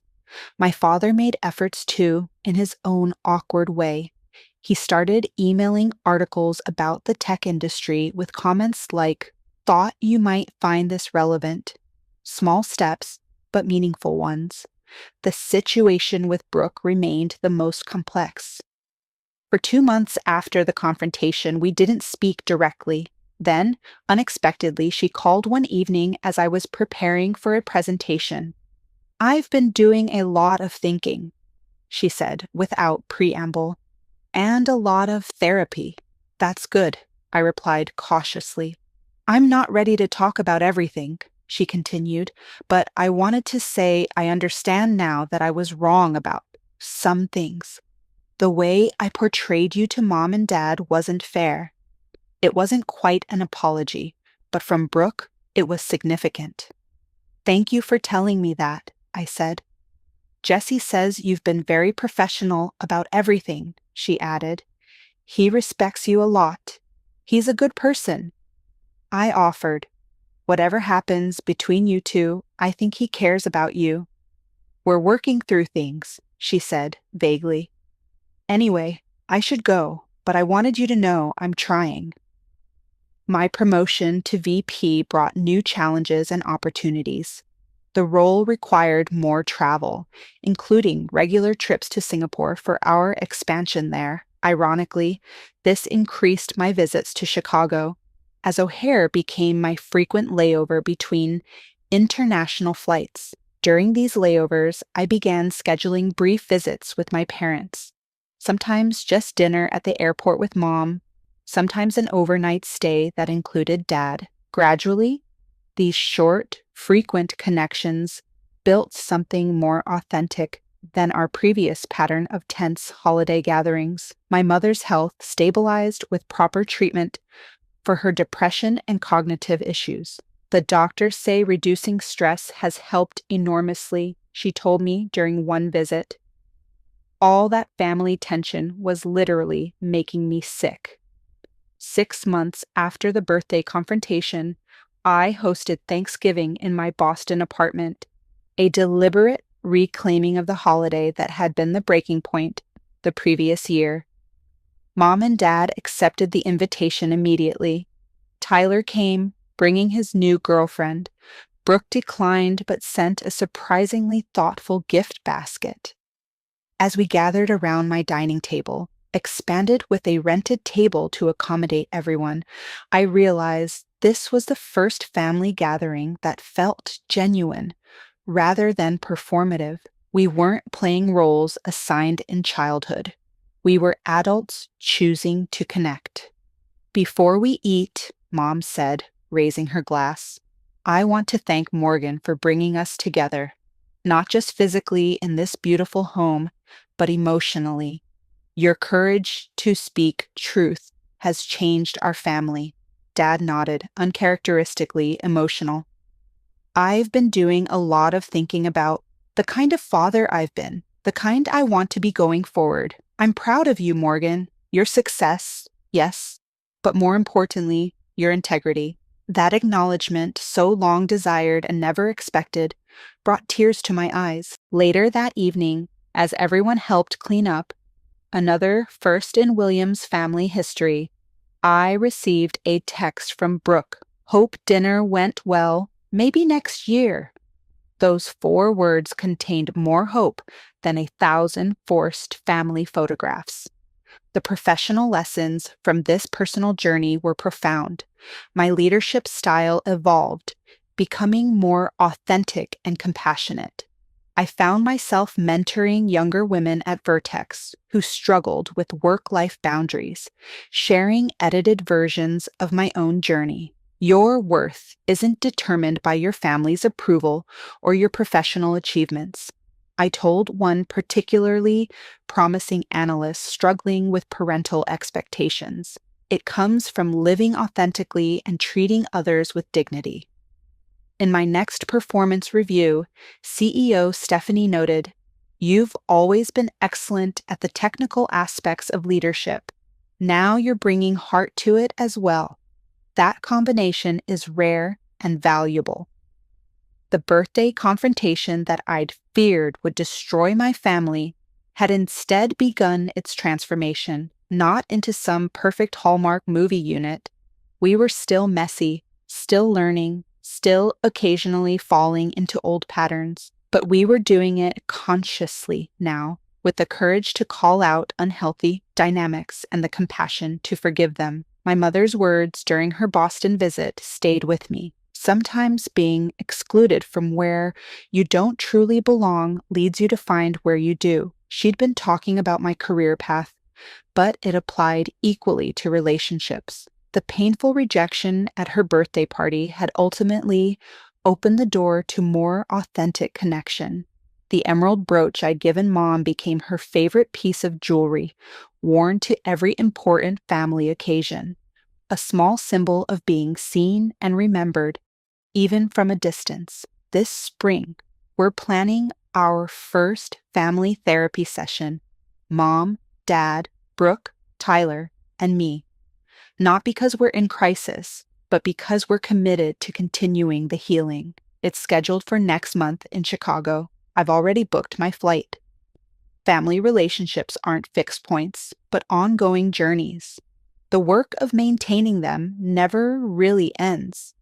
My father made efforts too, in his own awkward way. He started emailing articles about the tech industry with comments like, thought you might find this relevant. Small steps, but meaningful ones. The situation with Brooke remained the most complex. For 2 months after the confrontation, we didn't speak directly. Then, unexpectedly, she called one evening as I was preparing for a presentation. I've been doing a lot of thinking, she said without preamble, and a lot of therapy. That's good, I replied cautiously. I'm not ready to talk about everything, she continued, but I wanted to say I understand now that I was wrong about some things. The way I portrayed you to Mom and Dad wasn't fair. It wasn't quite an apology, but from Brooke, it was significant. Thank you for telling me that, I said. Jesse says you've been very professional about everything, she added. He respects you a lot. He's a good person. I offered, whatever happens between you two, I think he cares about you. We're working through things, she said vaguely. Anyway, I should go, but I wanted you to know I'm trying. My promotion to VP brought new challenges and opportunities. The role required more travel, including regular trips to Singapore for our expansion there. Ironically, this increased my visits to Chicago, as O'Hare became my frequent layover between international flights. During these layovers, I began scheduling brief visits with my parents. Sometimes just dinner at the airport with Mom, sometimes an overnight stay that included Dad. Gradually, these short, frequent connections built something more authentic than our previous pattern of tense holiday gatherings. My mother's health stabilized with proper treatment for her depression and cognitive issues. The doctors say reducing stress has helped enormously, she told me during one visit. All that family tension was literally making me sick. 6 months after the birthday confrontation, I hosted Thanksgiving in my Boston apartment, a deliberate reclaiming of the holiday that had been the breaking point the previous year. Mom and Dad accepted the invitation immediately. Tyler came, bringing his new girlfriend. Brooke declined but sent a surprisingly thoughtful gift basket. As we gathered around my dining table, expanded with a rented table to accommodate everyone, I realized this was the first family gathering that felt genuine rather than performative. We weren't playing roles assigned in childhood. We were adults choosing to connect. Before we eat, Mom said, raising her glass, I want to thank Morgan for bringing us together, not just physically in this beautiful home, but emotionally. Your courage to speak truth has changed our family. Dad nodded, uncharacteristically emotional. I've been doing a lot of thinking about the kind of father I've been, the kind I want to be going forward. I'm proud of you, Morgan. Your success, yes, but more importantly, your integrity. That acknowledgement, so long desired and never expected, brought tears to my eyes. Later that evening, As everyone helped clean up, another first in Williams family history, I received a text from Brooke. Hope dinner went well, maybe next year. Those 4 words contained more hope than 1,000 forced family photographs. The professional lessons from this personal journey were profound. My leadership style evolved, becoming more authentic and compassionate. I found myself mentoring younger women at Vertex who struggled with work-life boundaries, sharing edited versions of my own journey. Your worth isn't determined by your family's approval or your professional achievements. I told one particularly promising analyst struggling with parental expectations. It comes from living authentically and treating others with dignity. In my next performance review, CEO Stephanie noted, "You've always been excellent at the technical aspects of leadership. Now you're bringing heart to it as well. That combination is rare and valuable." The birthday confrontation that I'd feared would destroy my family had instead begun its transformation, not into some perfect Hallmark movie unit. We were still messy, still learning, still occasionally falling into old patterns, but we were doing it consciously now, with the courage to call out unhealthy dynamics and the compassion to forgive them. My mother's words during her Boston visit stayed with me. Sometimes being excluded from where you don't truly belong leads you to find where you do. She'd been talking about my career path, but it applied equally to relationships. The painful rejection at her birthday party had ultimately opened the door to more authentic connection. The emerald brooch I'd given Mom became her favorite piece of jewelry, worn to every important family occasion, a small symbol of being seen and remembered, even from a distance. This spring, we're planning our first family therapy session. Mom, Dad, Brooke, Tyler, and me. Not because we're in crisis, but because we're committed to continuing the healing. It's scheduled for next month in Chicago. I've already booked my flight. Family relationships aren't fixed points, but ongoing journeys. The work of maintaining them never really ends.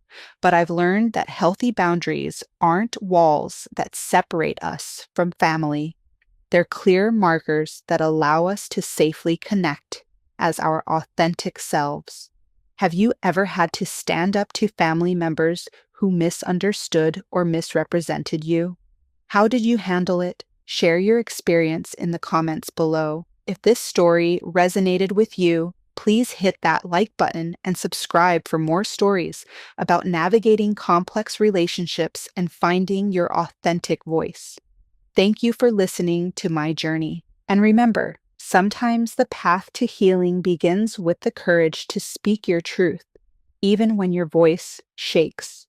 But I've learned that healthy boundaries aren't walls that separate us from family. They're clear markers that allow us to safely connect as our authentic selves. Have you ever had to stand up to family members who misunderstood or misrepresented you? How did you handle it? Share your experience in the comments below. If this story resonated with you, please hit that like button and subscribe for more stories about navigating complex relationships and finding your authentic voice. Thank you for listening to my journey. And remember, sometimes the path to healing begins with the courage to speak your truth, even when your voice shakes.